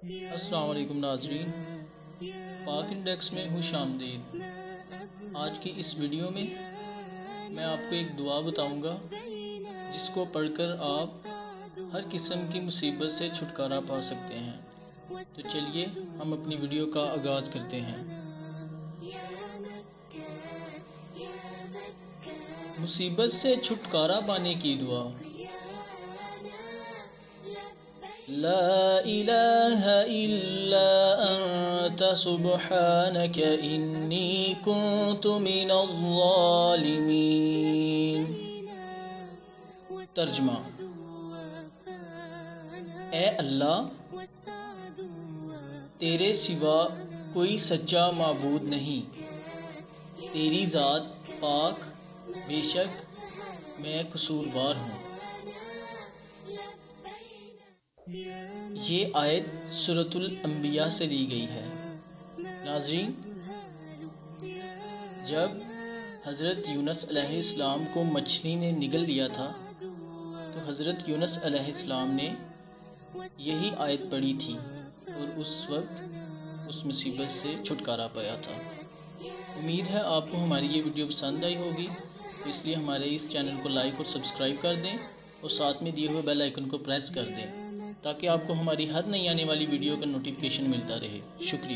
السلام علیکم ناظرین، پاک انڈیکس میں خوش آمدید۔ آج کی اس ویڈیو میں میں آپ کو ایک دعا بتاؤں گا جس کو پڑھ کر آپ ہر قسم کی مصیبت سے چھٹکارا پا سکتے ہیں۔ تو چلیے ہم اپنی ویڈیو کا آغاز کرتے ہیں۔ مصیبت سے چھٹکارا پانے کی دعا۔ لا الہ الا انت سبحانک انی کنت من الظالمین۔ ترجمہ: اے اللہ، تیرے سوا کوئی سچا معبود نہیں، تیری ذات پاک، بے شک میں قصوروار ہوں۔ یہ آیت سورۃ الانبیاء سے لی گئی ہے۔ ناظرین، جب حضرت یونس علیہ السلام کو مچھلی نے نگل لیا تھا تو حضرت یونس علیہ السلام نے یہی آیت پڑھی تھی اور اس وقت اس مصیبت سے چھٹکارا پایا تھا۔ امید ہے آپ کو ہماری یہ ویڈیو پسند آئی ہوگی، تو اس لیے ہمارے اس چینل کو لائک اور سبسکرائب کر دیں اور ساتھ میں دیے ہوئے بیل آئیکن کو پریس کر دیں تاکہ آپ کو ہماری ہر نئی آنے والی ویڈیو کا نوٹیفیکیشن ملتا رہے۔ شکریہ۔